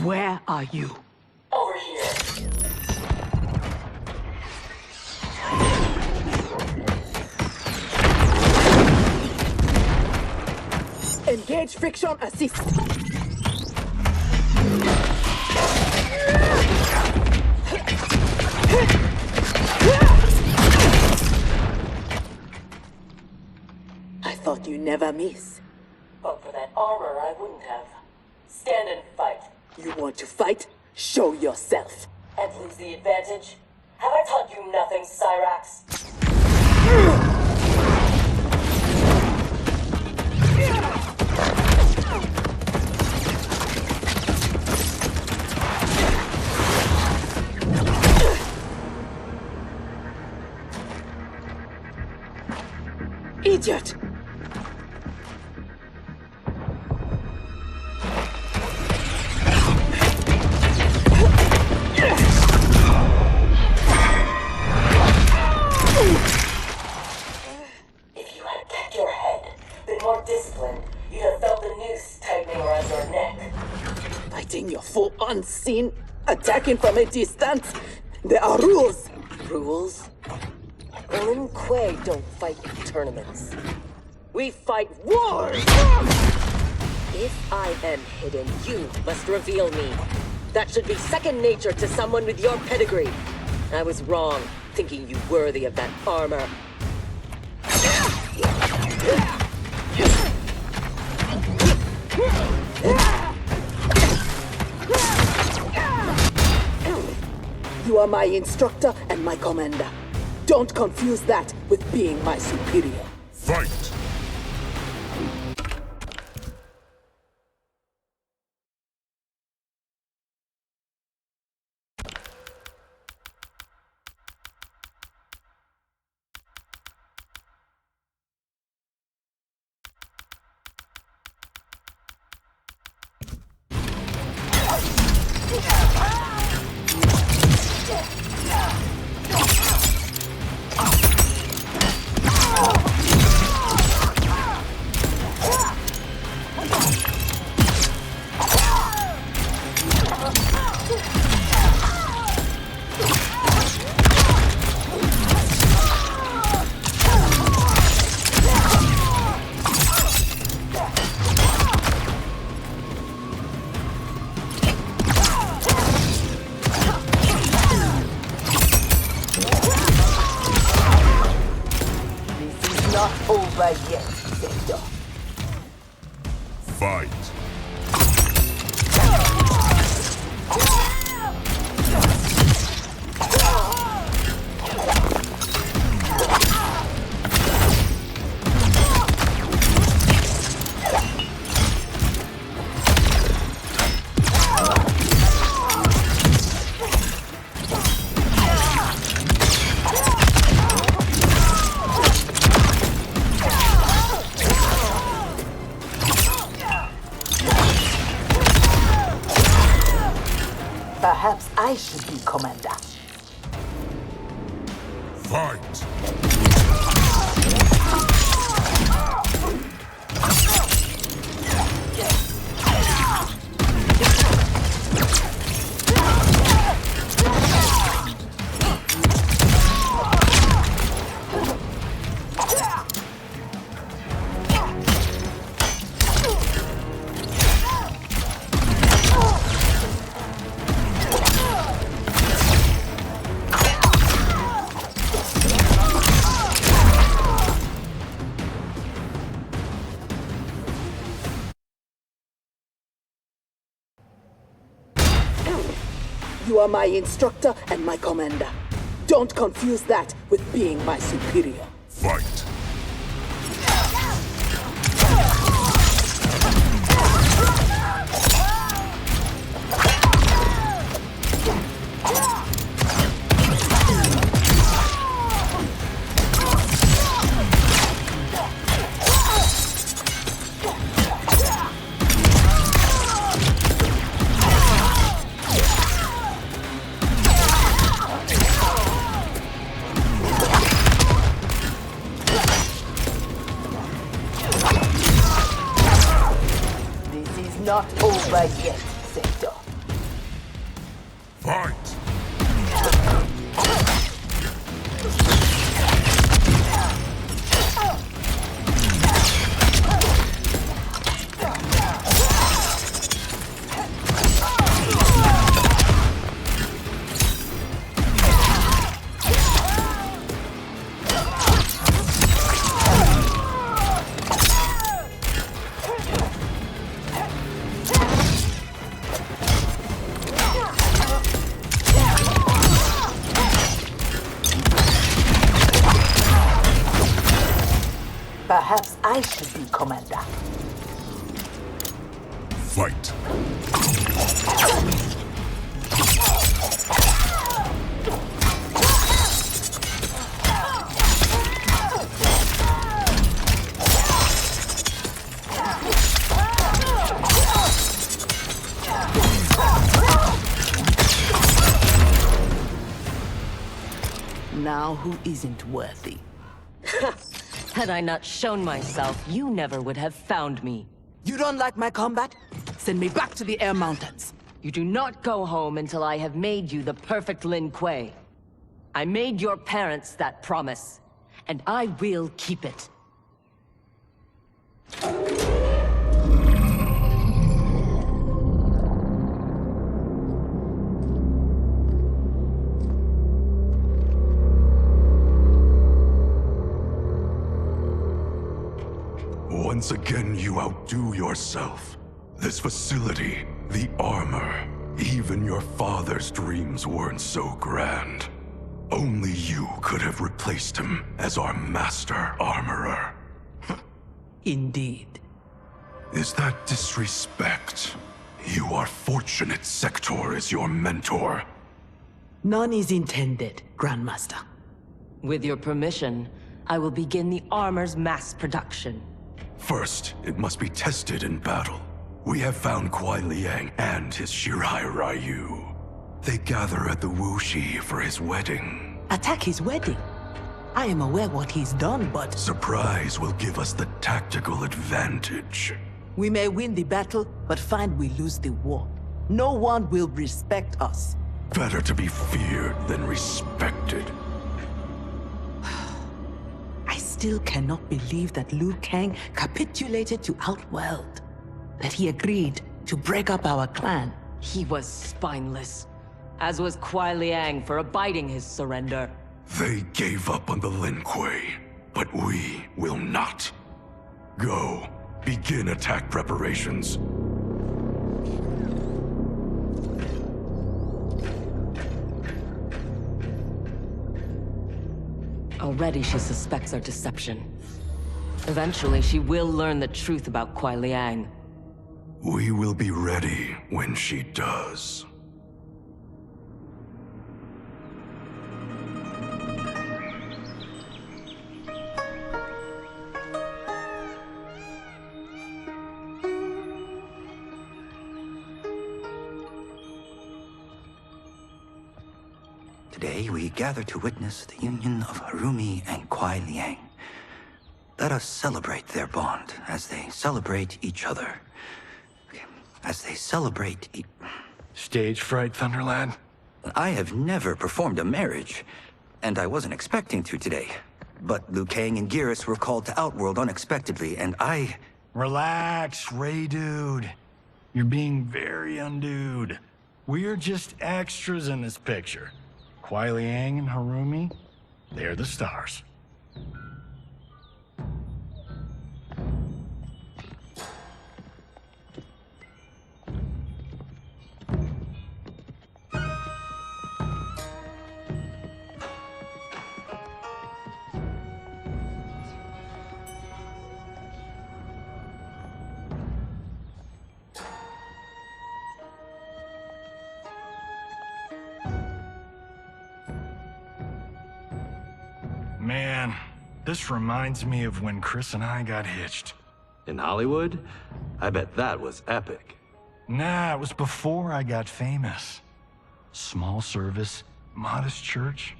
Where are you? Over here. Engage friction assist. I thought you never miss. But for that armor, I wouldn't have. Stand and fight. You want to fight? Show yourself. And lose the advantage? Have I taught you nothing, Cyrax? Idiot! If you had kept your head, been more disciplined, you'd have felt the noose tightening around your neck. Fighting your foe unseen, attacking from a distance. There are rules. Rules? Lin Kuei don't fight in tournaments. We fight wars! If I am hidden, you must reveal me. That should be second nature to someone with your pedigree. I was wrong, thinking you worthy of that armor. You are my instructor and my commander. Don't confuse that with being my superior. Fight! Over yet, Victor. Fight! Perhaps I should be commander. Fight! You are my instructor and my commander. Don't confuse that with being my superior. Fight! over yet, Sector. Fight! Perhaps I should be commander. Fight! Now who isn't worthy? Had I not shown myself, you never would have found me. You don't like my combat? Send me back to the Air Mountains. You do not go home until I have made you the perfect Lin Kuei. I made your parents that promise, and I will keep it. Once again, you outdo yourself. This facility, the armor, even your father's dreams weren't so grand. Only you could have replaced him as our master armorer. Indeed. Is that disrespect? You are fortunate Sector is your mentor. None is intended, Grandmaster. With your permission, I will begin the armor's mass production. First, it must be tested in battle. We have found Kuai Liang and his Shirai Ryu. They gather at the Wuxi for his wedding. Attack his wedding? I am aware what he's done, but... Surprise will give us the tactical advantage. We may win the battle, but find we lose the war. No one will respect us. Better to be feared than respected. I still cannot believe that Liu Kang capitulated to Outworld. That he agreed to break up our clan. He was spineless, as was Kuai Liang for abiding his surrender. They gave up on the Lin Kuei, but we will not. Go, begin attack preparations. Already she suspects our deception. Eventually she will learn the truth about Kuai Liang. We will be ready when she does. Today we gather to witness the union of Harumi and Kuai Liang. Let us celebrate their bond as they celebrate each other. As they celebrate Stage fright, Thunderlad? I have never performed a marriage, and I wasn't expecting to today. But Liu Kang and Geras were called to Outworld unexpectedly, and I... Relax, Ray dude. You're being very undude. We're just extras in this picture. Kuai Liang and Harumi, they're the stars. Man, this reminds me of when Chris and I got hitched. In Hollywood? I bet that was epic. Nah, it was before I got famous. Small service, modest church.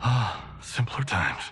Ah, simpler times.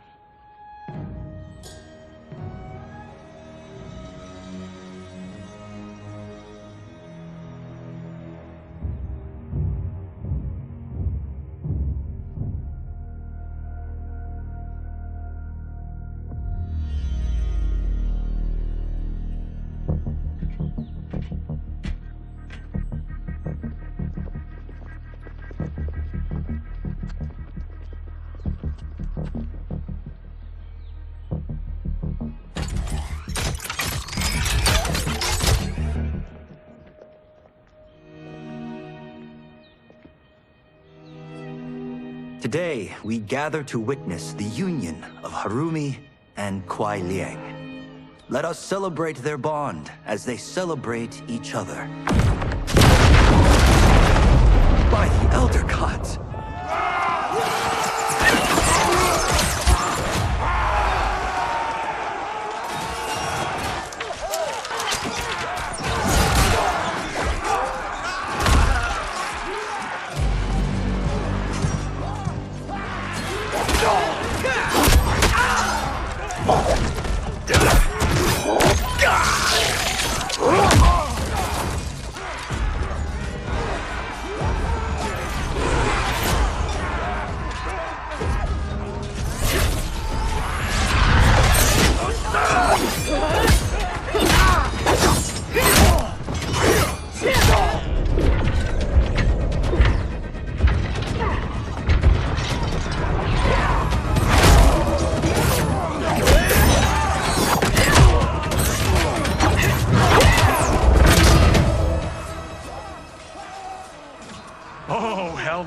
Today, we gather to witness the union of Harumi and Kuai Liang. Let us celebrate their bond as they celebrate each other. By the Elder Gods!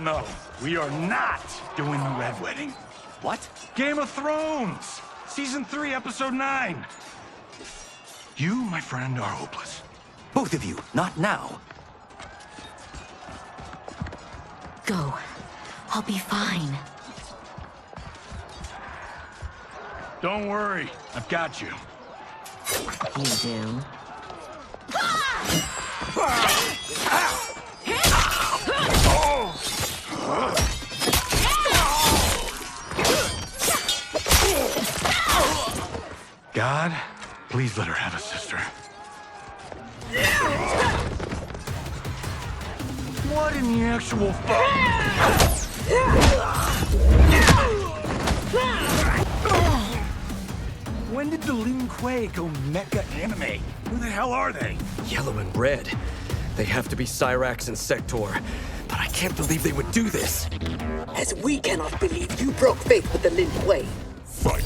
No, we are not doing the Red Wedding. What? Game of Thrones! Season 3, Episode 9. You, my friend, are hopeless. Both of you, not now. Go. I'll be fine. Don't worry, I've got you. You do? God, please let her have a sister. What in the actual fuck? When did the Lin Kuei go mecha anime? Who the hell are they? Yellow and red. They have to be Cyrax and Sector. But I can't believe they would do this. As we cannot believe you broke faith with the Lin Kuei. Fight.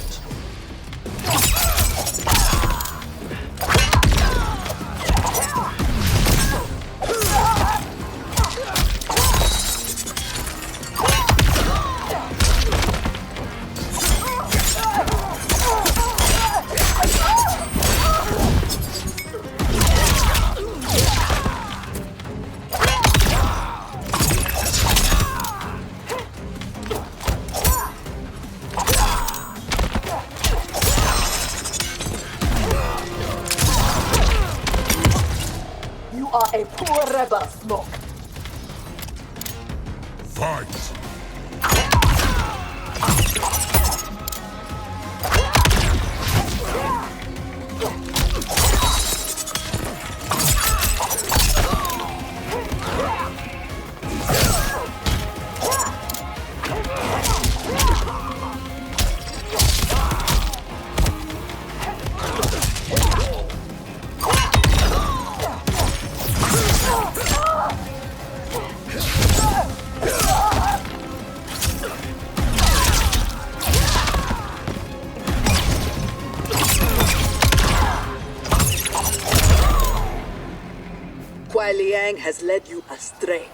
A poor rebel, Smoke. Fight. Kuai Liang has led you astray.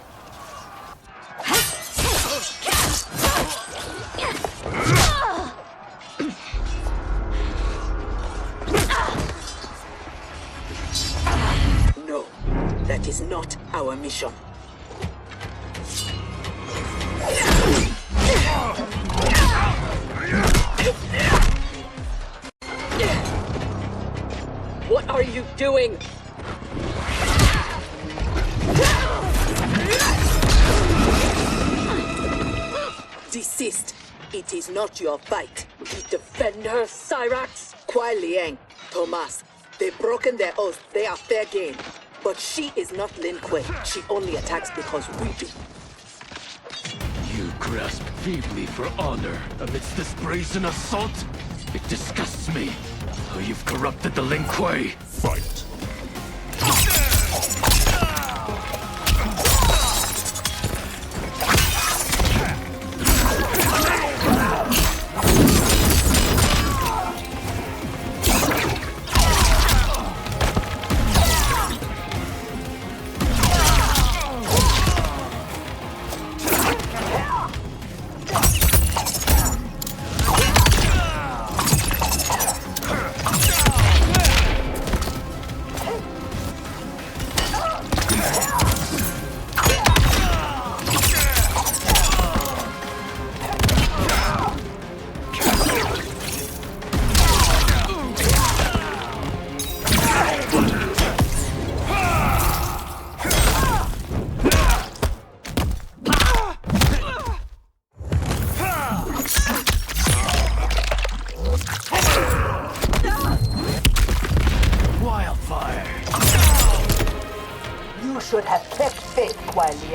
No, that is not our mission. What are you doing? Desist. It is not your fight. We defend her, Cyrax. Kuai Liang, Thomas. They've broken their oath. They are fair game. But she is not Lin Kuei. She only attacks because we do. You grasp feebly for honor amidst this brazen assault? It disgusts me how you've corrupted the Lin Kuei. Fight.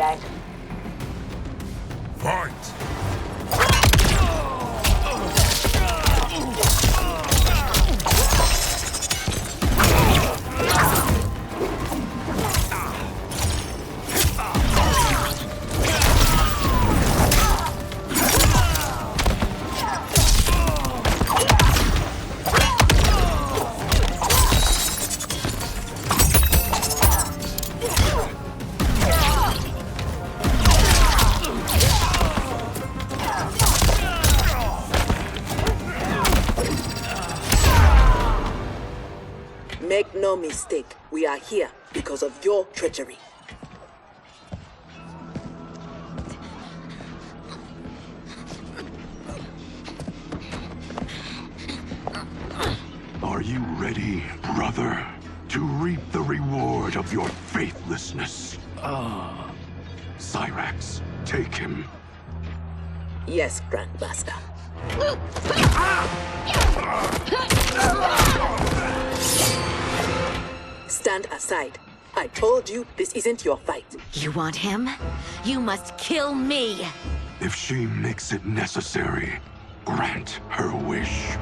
Liang. Fight! Make no mistake, we are here because of your treachery. Are you ready, brother, to reap the reward of your faithlessness? Cyrax, take him. Yes, Grandmaster. Stand aside. I told you this isn't your fight. You want him? You must kill me! If she makes it necessary, grant her wish.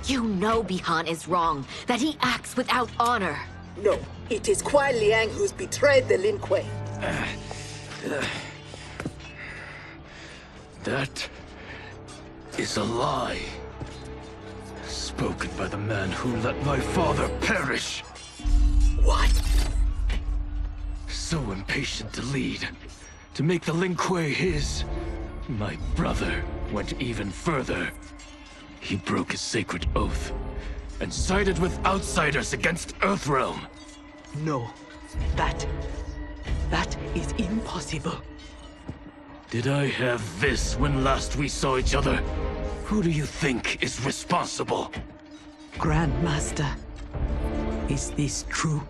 You know Bihan is wrong, that he acts without honor. No, it is Kuai Liang who's betrayed the Lin Kuei. That is a lie. Spoken by the man who let my father perish. What? So impatient to lead, to make the Lin Kuei his. My brother went even further. He broke his sacred oath and sided with outsiders against Earthrealm. No, that is impossible. Did I have this when last we saw each other? Who do you think is responsible? Grandmaster, is this true?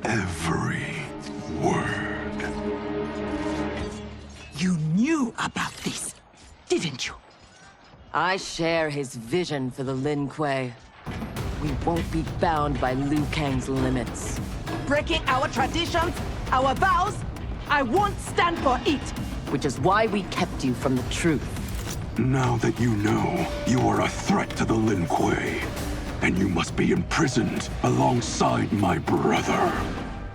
Every word. You knew about this, didn't you? I share his vision for the Lin Kuei. We won't be bound by Liu Kang's limits. Breaking our traditions, our vows, I won't stand for it. Which is why we kept you from the truth. Now that you know, you are a threat to the Lin Kuei, and you must be imprisoned alongside my brother.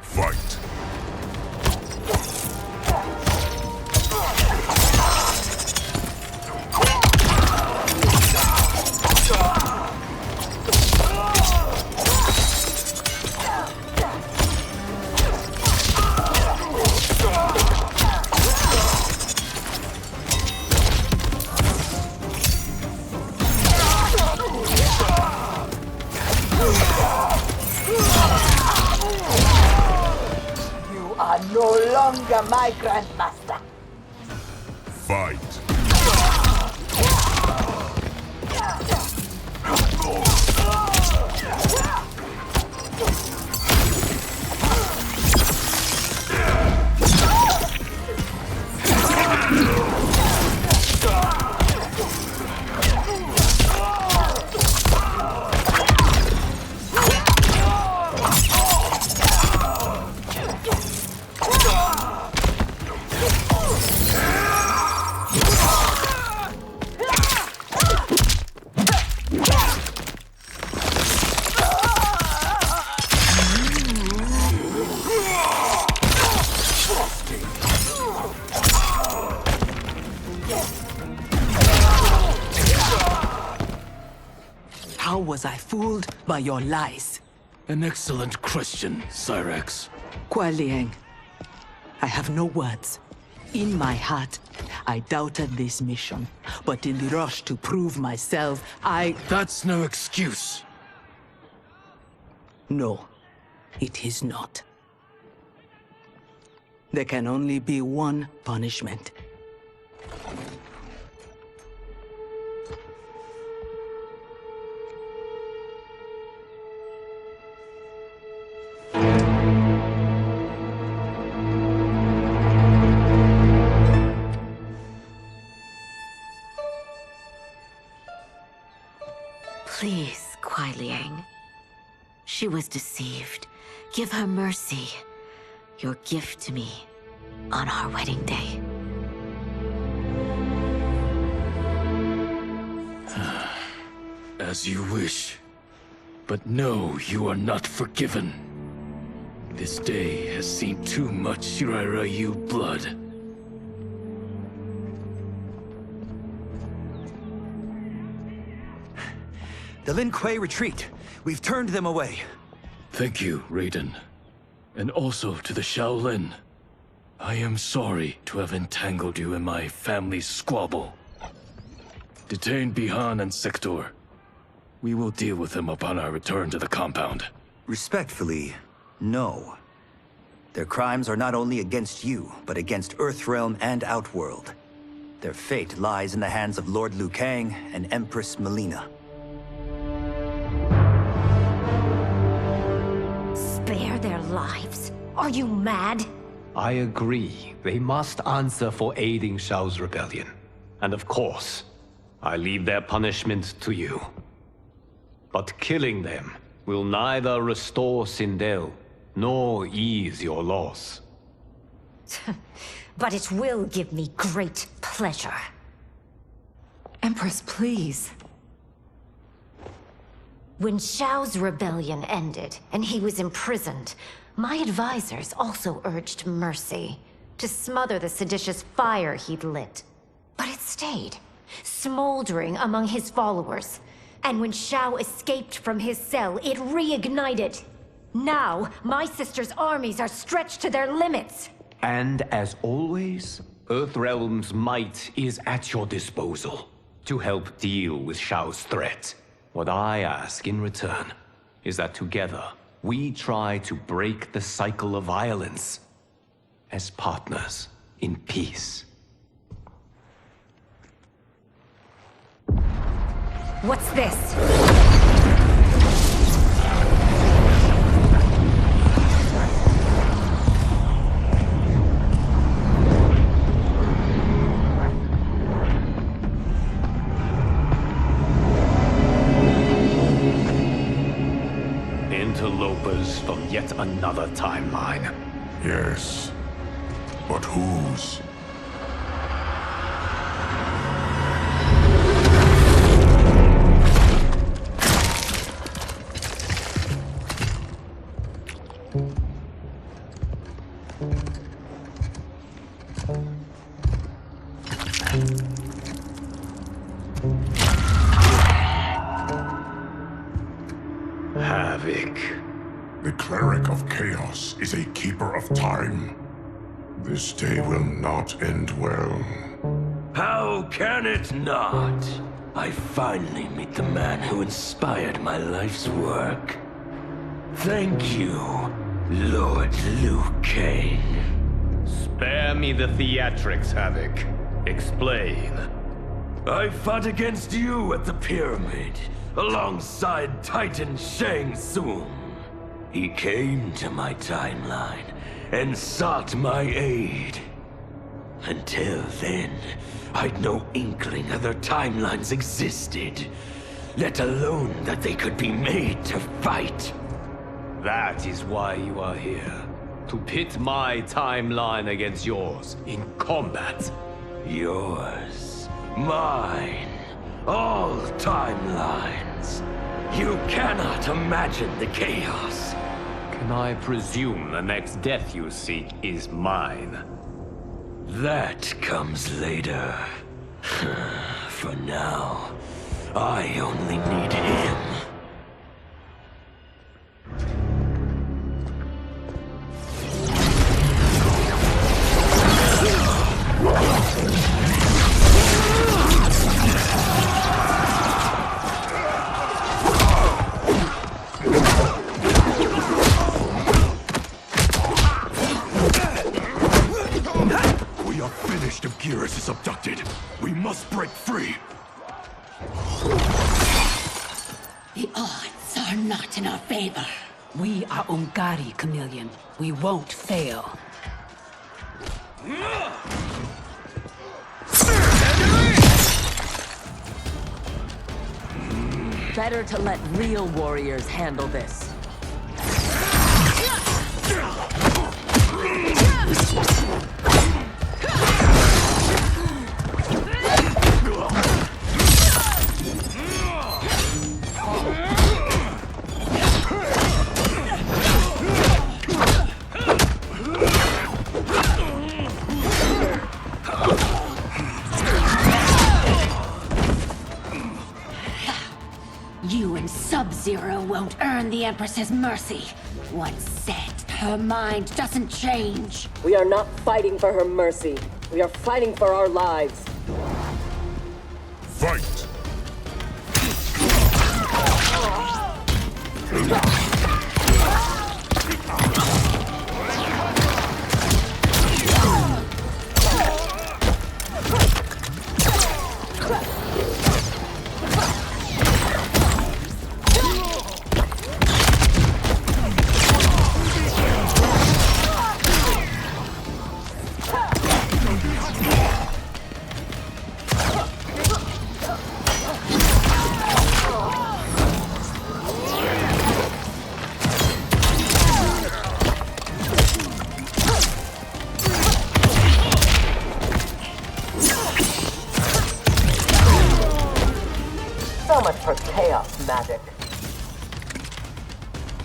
Fight! No longer my grandmaster. Fight! How was I fooled by your lies? An excellent question, Cyrax. Kuai Liang, I have no words. In my heart, I doubted this mission, but in the rush to prove myself, That's no excuse. No, it is not. There can only be one punishment. Please, Kuai Liang. She was deceived. Give her mercy. Your gift to me on our wedding day. As you wish. But no, you are not forgiven. This day has seen too much Shirairyu blood. The Lin Kuei retreat. We've turned them away. Thank you, Raiden. And also to the Shaolin. I am sorry to have entangled you in my family's squabble. Detain Bihan and Sector. We will deal with them upon our return to the compound. Respectfully, no. Their crimes are not only against you, but against Earthrealm and Outworld. Their fate lies in the hands of Lord Liu Kang and Empress Melina. Spare their lives? Are you mad? I agree. They must answer for aiding Shao's rebellion. And of course, I leave their punishment to you. But killing them will neither restore Sindel, nor ease your loss. But it will give me great pleasure. Empress, please. When Shao's rebellion ended, and he was imprisoned, my advisors also urged mercy, to smother the seditious fire he'd lit. But it stayed, smoldering among his followers. And when Shao escaped from his cell, it reignited. Now, my sister's armies are stretched to their limits. And as always, Earthrealm's might is at your disposal to help deal with Shao's threat. What I ask in return is that together, we try to break the cycle of violence as partners in peace. What's this? Interlopers from yet another timeline. Yes. But whose? Havoc. The cleric of chaos is a keeper of time. This day will not end well. How can it not? I finally meet the man who inspired my life's work. Thank you, Lord Liu Kang. Spare me the theatrics, Havoc. Explain. I fought against you at the pyramid, alongside Titan Shang Tsung. He came to my timeline and sought my aid. Until then, I'd no inkling other timelines existed, let alone that they could be made to fight. That is why you are here. To pit my timeline against yours in combat. Yours, mine, all timelines. You cannot imagine the chaos. Can I presume the next death you seek is mine? That comes later. For now, I only need him. Geras is abducted. We must break free. The odds are not in our favor. We are Ungari, Chameleon. We won't fail. Better to let real warriors handle this. You and Sub-Zero won't earn the Empress's mercy. Once set, her mind doesn't change. We are not fighting for her mercy. We are fighting for our lives. Fight! So much for chaos magic.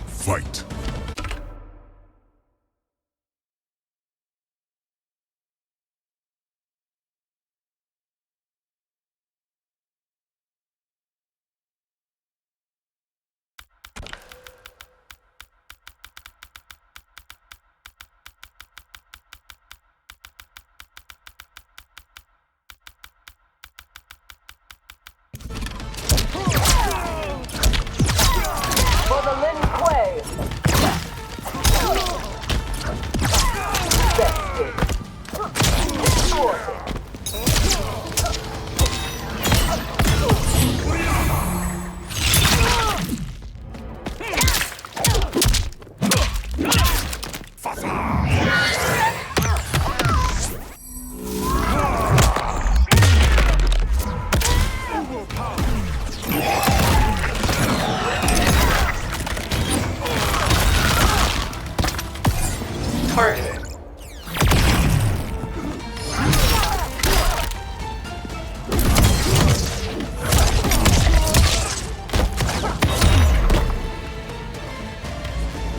Fight! For the Lin Kuei! Bested. Thwarted. Targeting.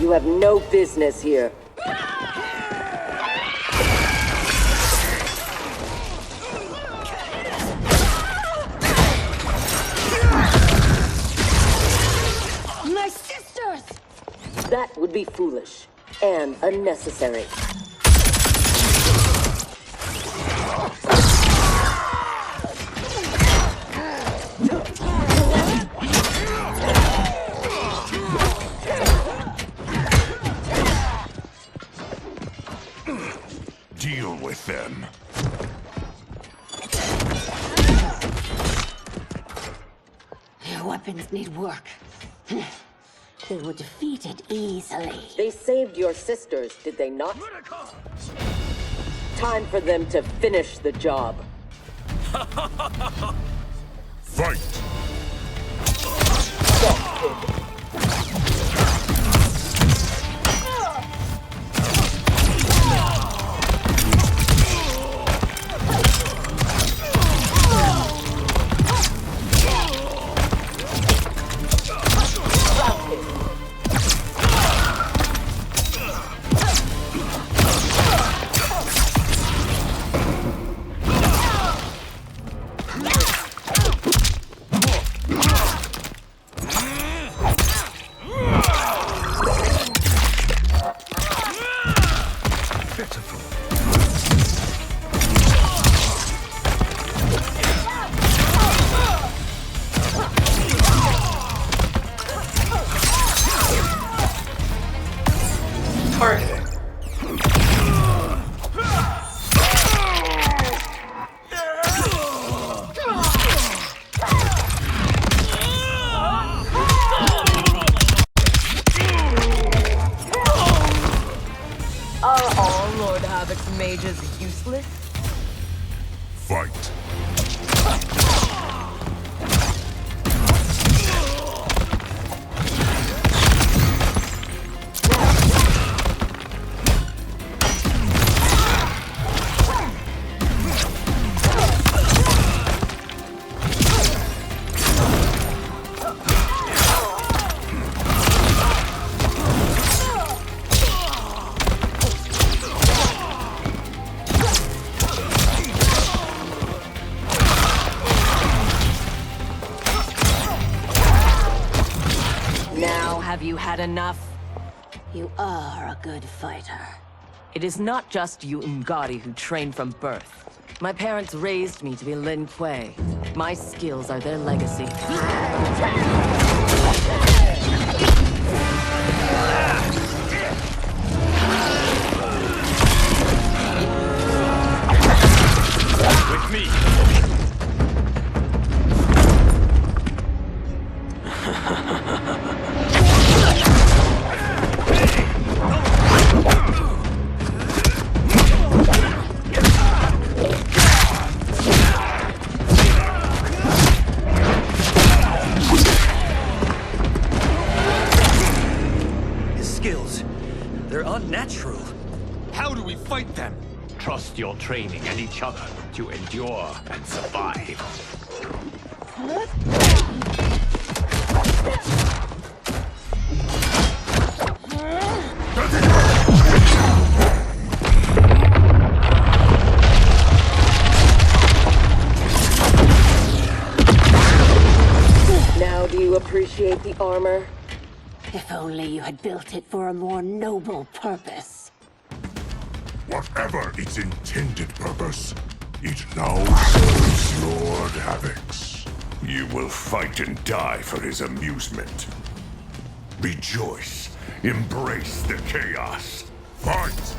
You have no business here. My sisters! That would be foolish and unnecessary. Deal with them. Your weapons need work. They were defeated easily. They saved your sisters, did they not? Time for them to finish the job. Fight! Targeting. Are all Lord Havoc's mages useless? Fight! had enough? You are a good fighter. It is not just you Ungari who train from birth. My parents raised me to be Lin Kuei. My skills are their legacy. With me! Unnatural. How do we fight them? Trust your training and each other to endure and survive. Now do you appreciate the armor? If only you had built it for a more noble purpose. Whatever its intended purpose, it now serves Lord Havoc's. You will fight and die for his amusement. Rejoice. Embrace the chaos. Fight!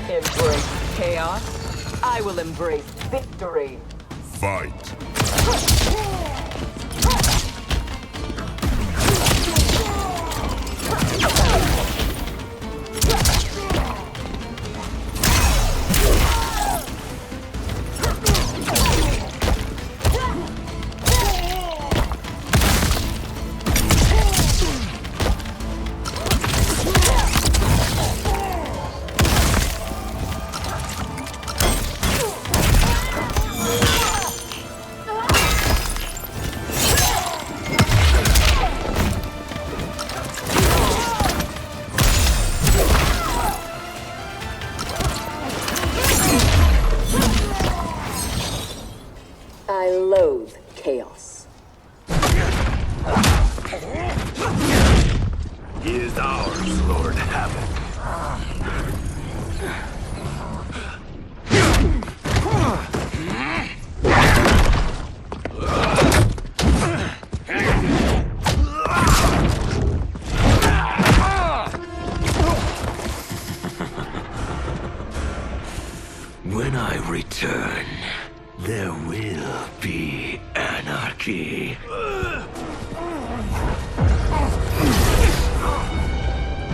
Embrace chaos. I will embrace victory. Fight! I loathe chaos. He is ours, Lord Havoc. When I return, there will be anarchy.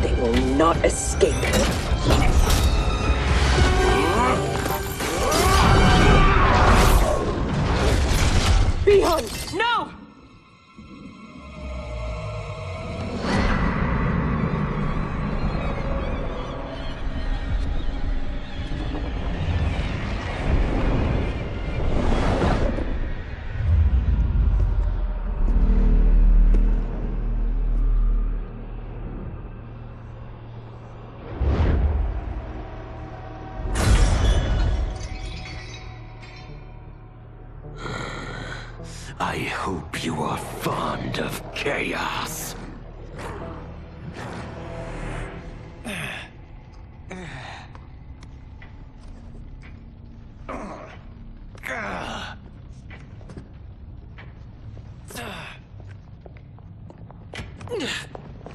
They will not escape. Beyond! No! I hope you are fond of chaos.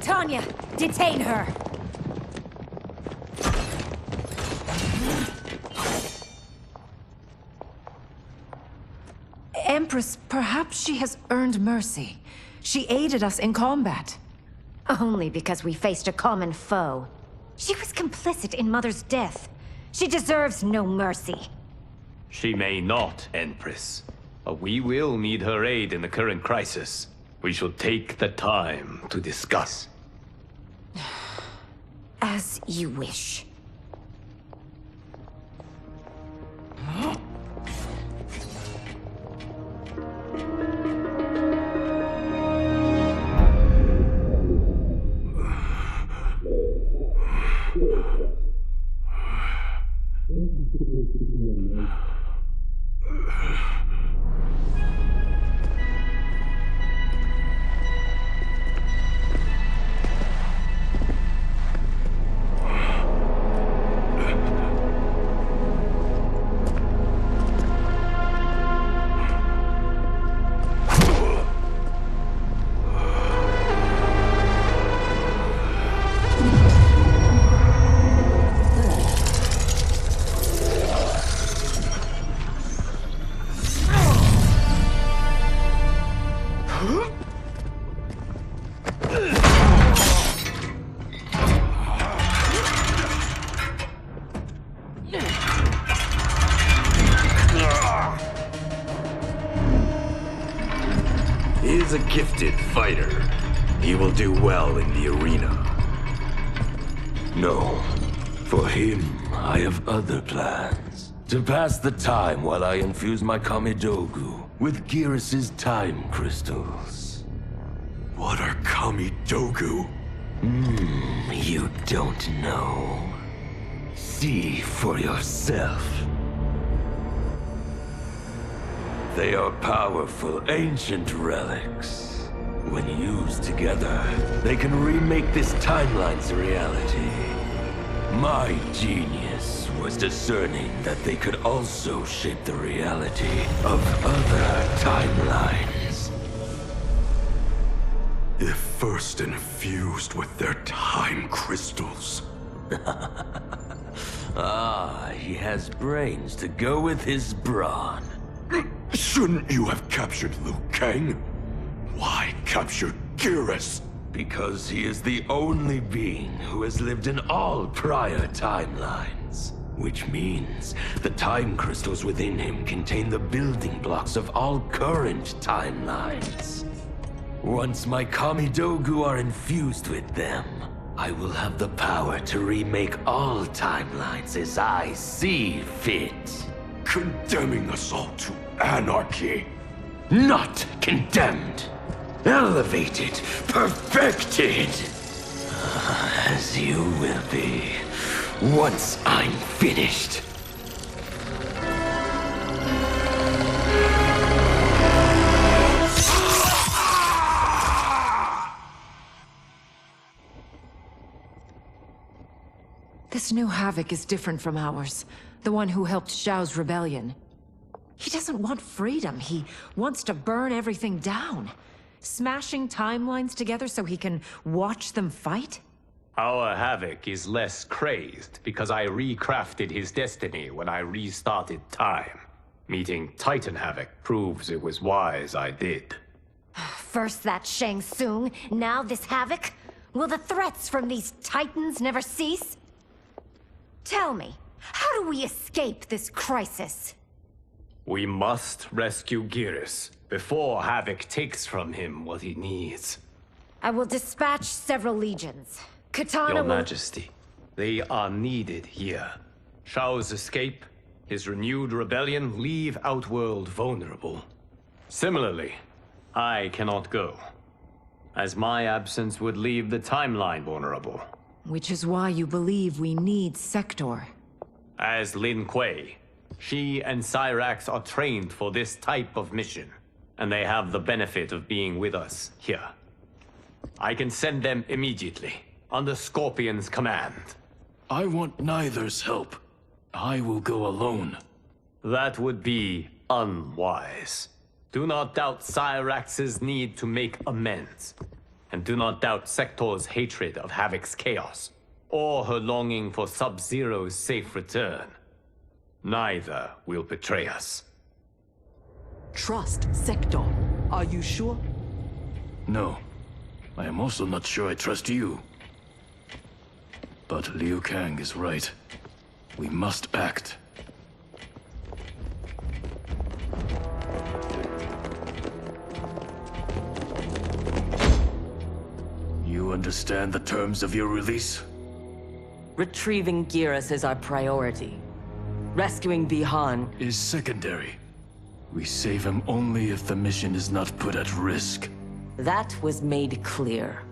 Tanya, detain her! Empress, perhaps she has earned mercy. She aided us in combat. Only because we faced a common foe. She was complicit in Mother's death. She deserves no mercy. She may not, Empress. But we will need her aid in the current crisis. We shall take the time to discuss. As you wish. He is a gifted fighter. He will do well in the arena. No. For him, I have other plans. To pass the time while I infuse my Kamidogu with Geras' time crystals. What are Kamidogu? You don't know. See for yourself. They are powerful, ancient relics. When used together, they can remake this timeline's reality. My genius was discerning that they could also shape the reality of other timelines. If first infused with their time crystals. He has brains to go with his brawn. Shouldn't you have captured Liu Kang? Why capture Geras? Because he is the only being who has lived in all prior timelines. Which means the time crystals within him contain the building blocks of all current timelines. Once my Kamidogu are infused with them, I will have the power to remake all timelines as I see fit. Condemning us all to anarchy. Not condemned. Elevated, perfected. As you will be, once I'm finished. This new Havoc is different from ours. The one who helped Xiao's rebellion. He doesn't want freedom. He wants to burn everything down. Smashing timelines together so he can watch them fight? Our Havoc is less crazed because I recrafted his destiny when I restarted time. Meeting Titan Havoc proves it was wise I did. First that Shang Tsung, now this Havoc? Will the threats from these Titans never cease? Tell me, how do we escape this crisis? We must rescue Geras before Havoc takes from him what he needs. I will dispatch several legions. Katana Your will... Majesty, they are needed here. Xiao's escape, his renewed rebellion leave Outworld vulnerable. Similarly, I cannot go, as my absence would leave the timeline vulnerable. Which is why you believe we need Sector. As Lin Kuei, she and Cyrax are trained for this type of mission, and they have the benefit of being with us here. I can send them immediately, under Scorpion's command. I want neither's help. I will go alone. That would be unwise. Do not doubt Cyrax's need to make amends. And do not doubt Sector's hatred of Havoc's chaos, or her longing for Sub-Zero's safe return. Neither will betray us. Trust Sector. Are you sure? No. I am also not sure I trust you. But Liu Kang is right. We must act. You understand the terms of your release? Retrieving Geras is our priority. Rescuing Bihan is secondary. We save him only if the mission is not put at risk. That was made clear.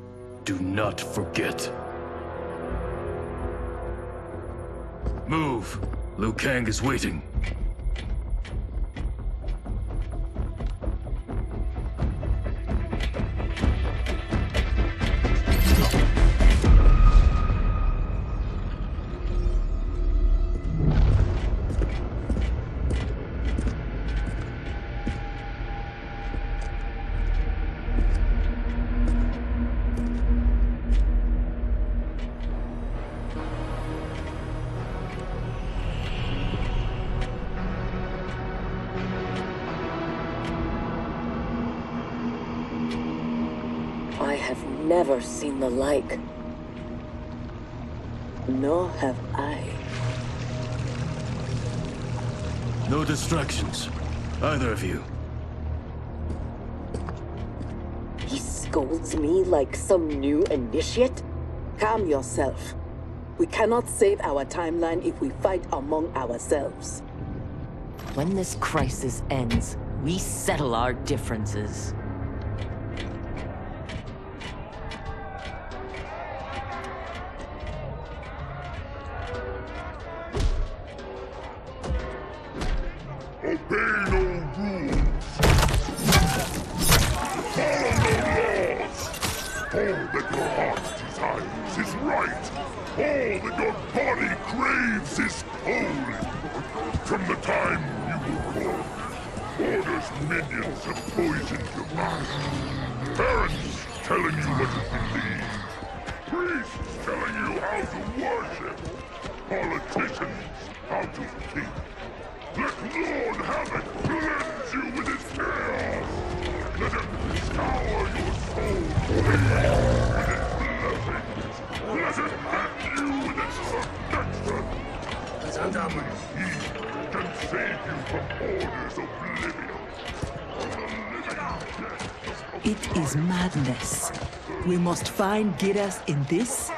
Do not forget. Move! Liu Kang is waiting. I have never seen the like. Nor have I. No distractions. Either of you. He scolds me like some new initiate? Calm yourself. We cannot save our timeline if we fight among ourselves. When this crisis ends, we settle our differences. Obey no rules. Follow no laws. All that your heart desires is right. All that your body craves is holy. From the time you were born, Order's minions have poisoned your mind. Parents telling you what to believe. Priests telling you how to worship. Politicians how to think. Let Lord Havoc cleanse you with his chaos! Let him scour your soul with its blessings! Let him hand you with its protection! Only he can save you from Order's oblivion! It is madness. We must find Geras in this.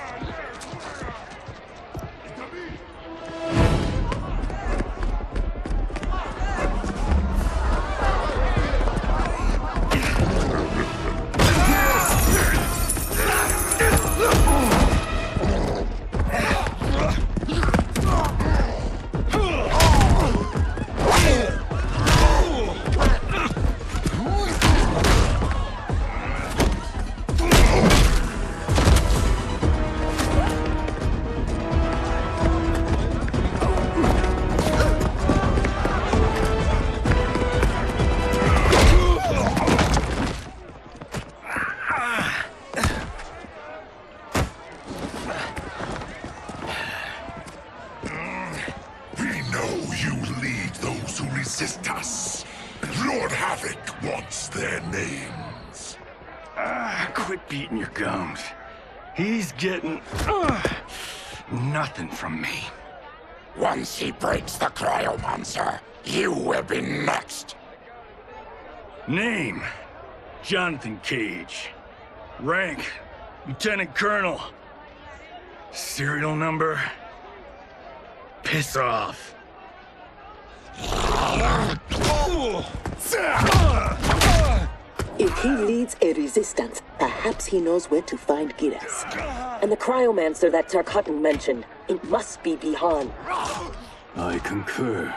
Resist us. Lord Havoc wants their names. Quit beating your gums. He's getting nothing from me. Once he breaks the cryomancer, you will be next. Name: Jonathan Cage. Rank: Lieutenant Colonel. Serial number: Piss off. If he leads a resistance, perhaps he knows where to find Geras. And the cryomancer that Tarkatan mentioned, it must be Bihan. I concur.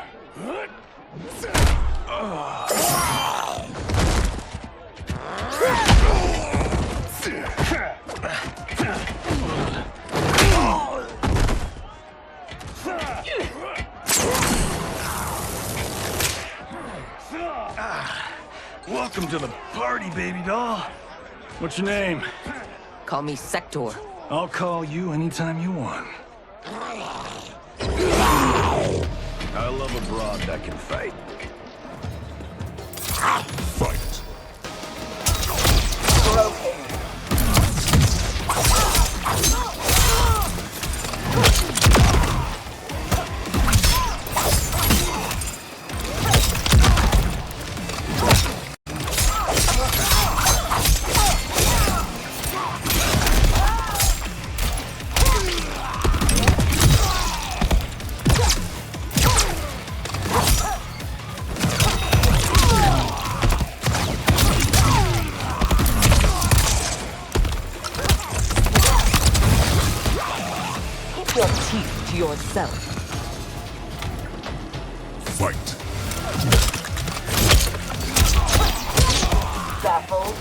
Welcome to the party, baby doll. What's your name? Call me Sector. I'll call you anytime you want. I love a broad that can fight. Fight. Keep your teeth to yourself. Fight. Baffled.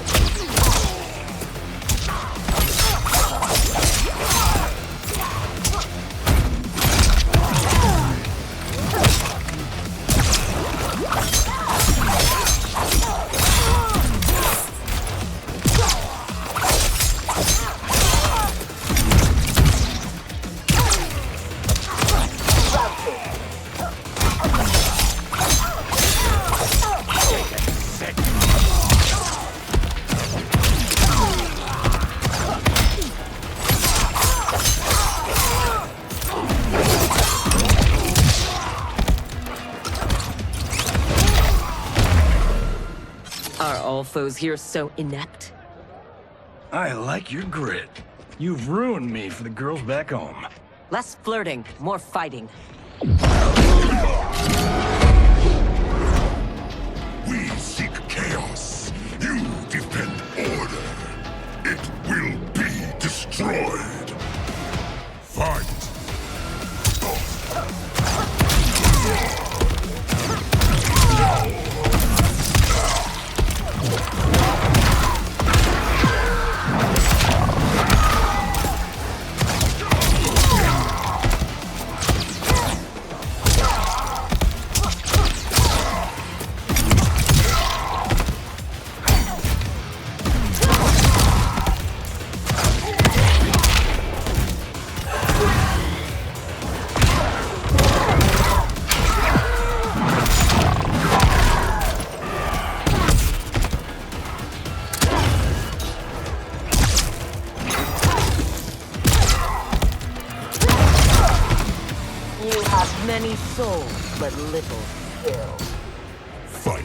Are all foes here so inept? I like your grit. You've ruined me for the girls back home. Less flirting, more fighting. We seek chaos. You defend order. It will be destroyed. Fight. Many souls, but little skill. Fight.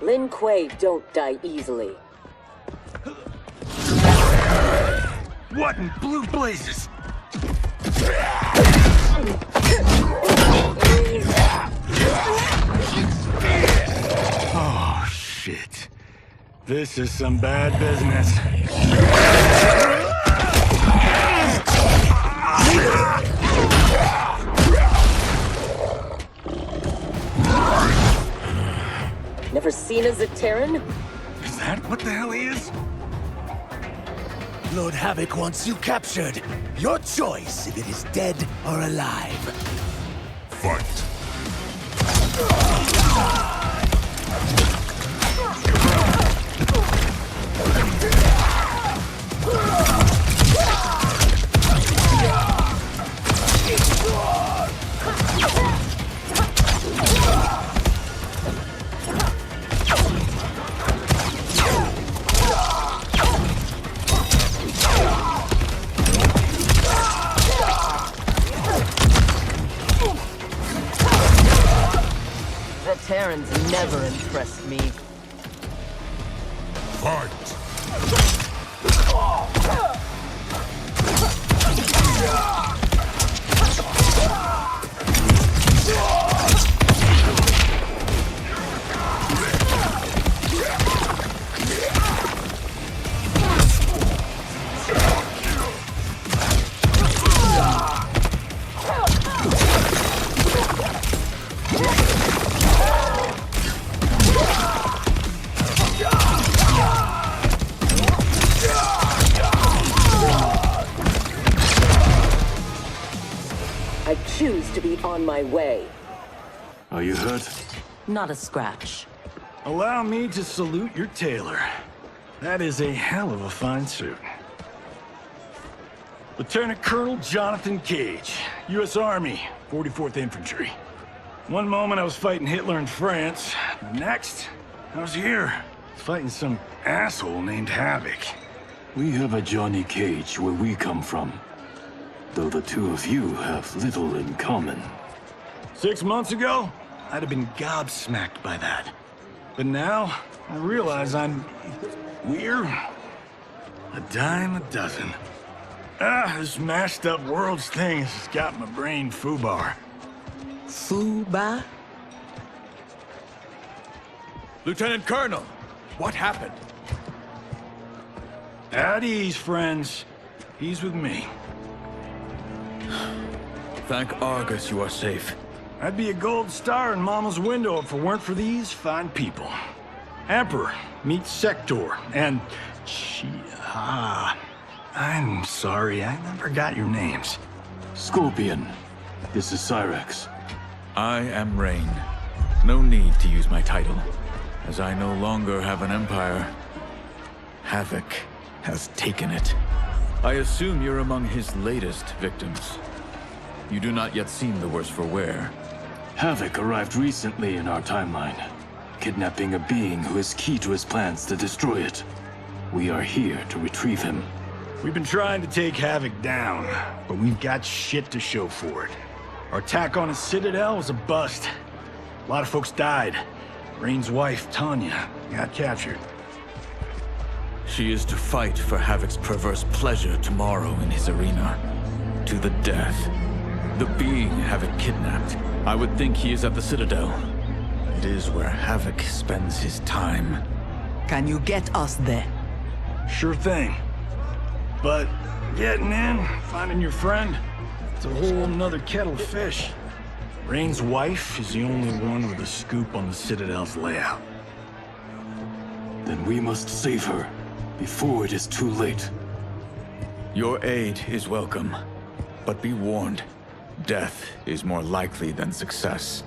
Lin Kuei don't die easily. What in blue blazes? Oh, shit. This is some bad business. Never seen a Zaterran? Is that what the hell he is? Lord Havoc wants you captured. Your choice if it is dead or alive. Fight. Zaterrans never impressed me. Fight. I choose to be on my way. Are you hurt? Not a scratch. Allow me to salute your tailor. That is a hell of a fine suit. Lieutenant Colonel Jonathan Cage, U.S. Army, 44th Infantry. One moment I was fighting Hitler in France. The next, I was here, fighting some asshole named Havoc. We have a Johnny Cage where we come from. Though the two of you have little in common. 6 months ago, I'd have been gobsmacked by that. But now, I realize I'm weird. A dime a dozen. This mashed up worlds thing has got my brain foobar. Foobar? Lieutenant Colonel, what happened? At ease, friends. He's with me. Thank Argus you are safe. I'd be a gold star in Mama's window if it weren't for these fine people. Emperor meets Sector, and I'm sorry, I never got your names. Scorpion, this is Cyrax. I am Rain. No need to use my title, as I no longer have an empire. Havoc has taken it. I assume you're among his latest victims. You do not yet seem the worse for wear. Havoc arrived recently in our timeline, kidnapping a being who is key to his plans to destroy it. We are here to retrieve him. We've been trying to take Havoc down, but we've got shit to show for it. Our attack on his citadel was a bust. A lot of folks died. Rain's wife, Tanya, got captured. She is to fight for Havoc's perverse pleasure tomorrow in his arena. To the death. The being Havoc kidnapped. I would think he is at the Citadel. It is where Havoc spends his time. Can you get us there? Sure thing. But getting in, finding your friend, it's a whole nother kettle of fish. Rain's wife is the only one with a scoop on the Citadel's layout. Then we must save her, before it is too late. Your aid is welcome, but be warned, death is more likely than success.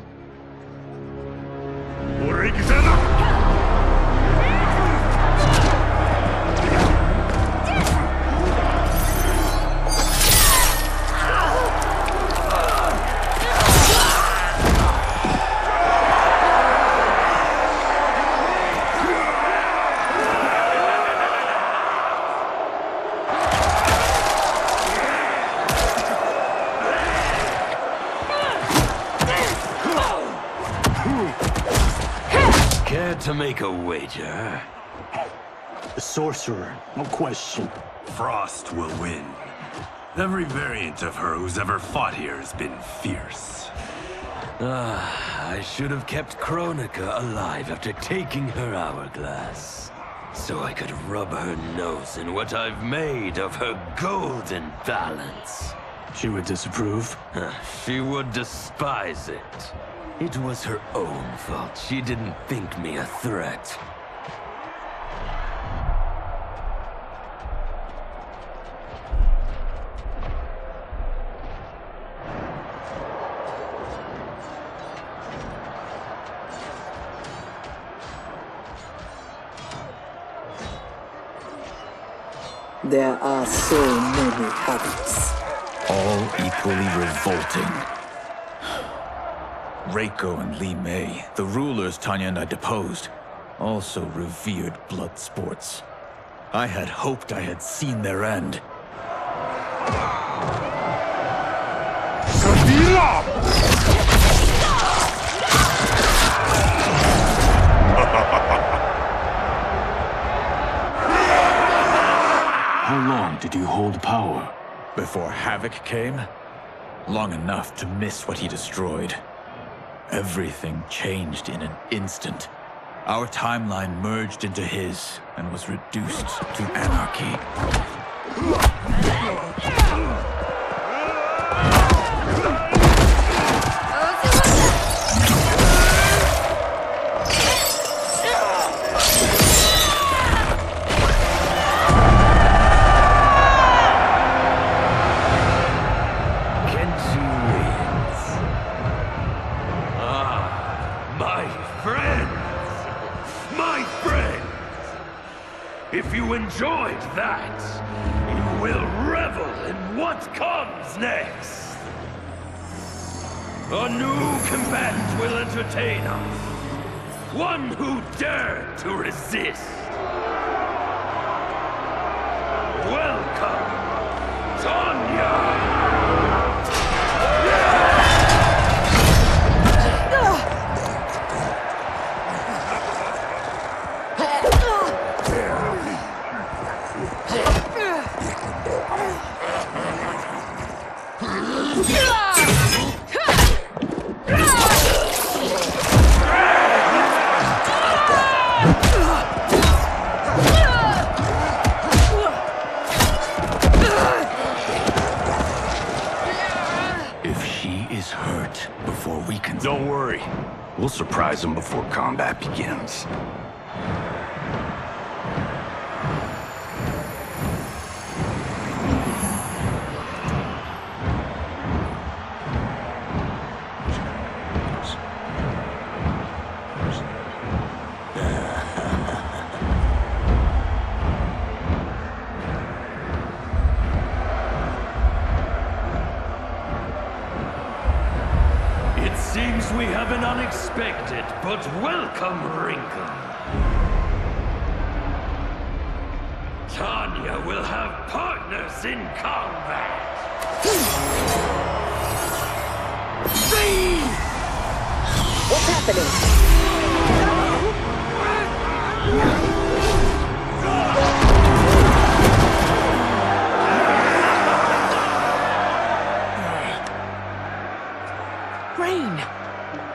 To make a wager? The sorcerer, no question. Frost will win. Every variant of her who's ever fought here has been fierce. I should have kept Kronika alive after taking her hourglass. So I could rub her nose in what I've made of her golden balance. She would disapprove? She would despise it. It was her own fault. She didn't think me a threat. There are so many Havocs. All equally revolting. Reiko and Li Mei, the rulers Tanya and I deposed, also revered blood sports. I had hoped I had seen their end. How long did you hold power? Before Havoc came? Long enough to miss what he destroyed. Everything changed in an instant. Our timeline merged into his and was reduced to anarchy. If you enjoyed that, will revel in what comes next. A new combatant will entertain us. One who dared to resist. Welcome, Tanya! Don't worry. We'll surprise them before combat begins. Seems we have an unexpected but welcome wrinkle. Tanya will have partners in combat. What's happening?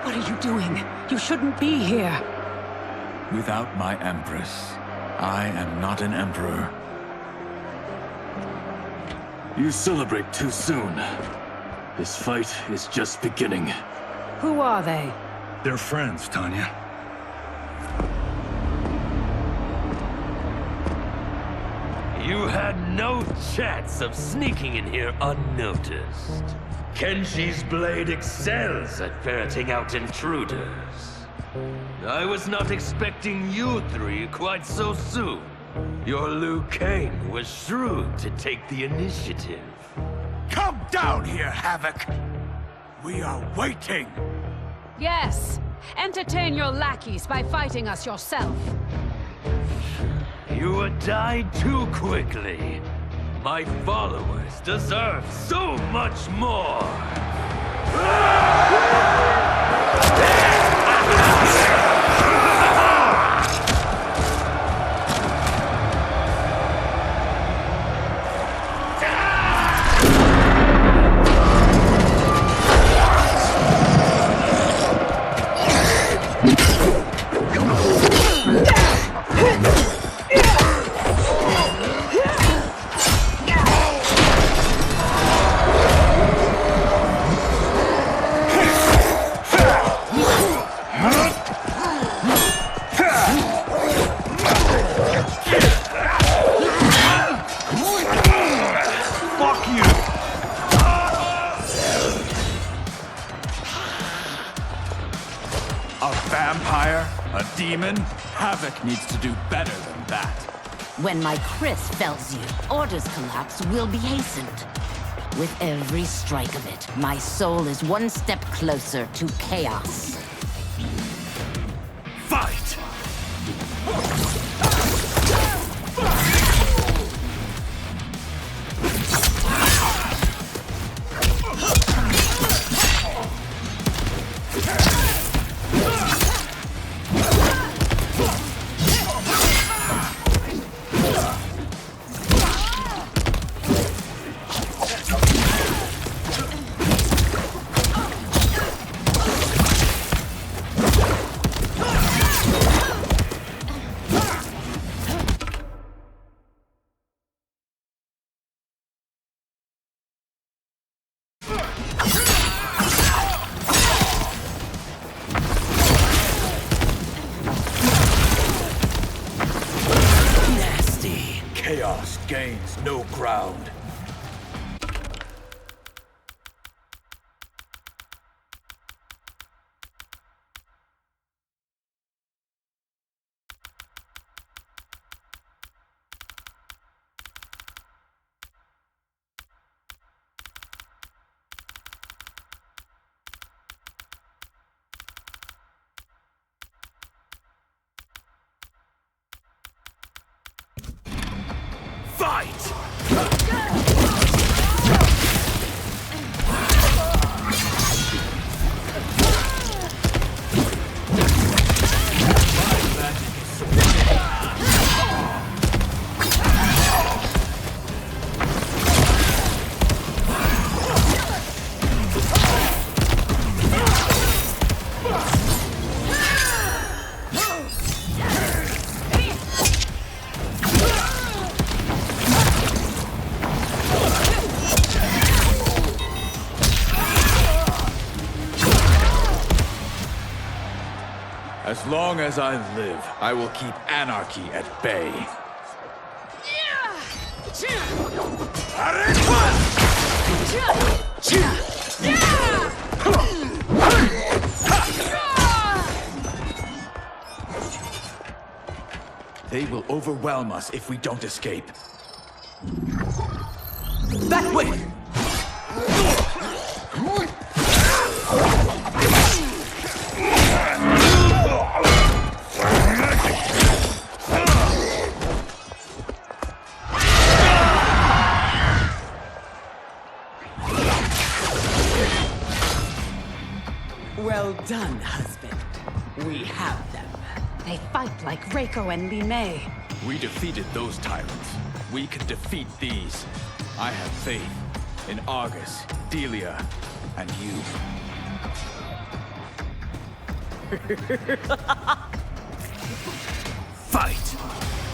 What are you doing? You shouldn't be here. Without my Empress, I am not an Emperor. You celebrate too soon. This fight is just beginning. Who are they? They're friends, Tanya. You had no chance of sneaking in here unnoticed. Kenshi's blade excels at ferreting out intruders. I was not expecting you three quite so soon. Your Liu Kang was shrewd to take the initiative. Come down here, Havoc! We are waiting! Yes! Entertain your lackeys by fighting us yourself. You would die too quickly. My followers deserve so much more! Demon, Havoc needs to do better than that. When my Chris fells you, orders collapse will be hastened. With every strike of it, my soul is one step closer to chaos. Fight! Chaos gains no ground. As long as I live, I will keep anarchy at bay. They will overwhelm us if we don't escape. That way! Well done, husband. We have them. They fight like Reiko and Li Mei. We defeated those tyrants. We can defeat these. I have faith in Argus, Delia, and you. Fight!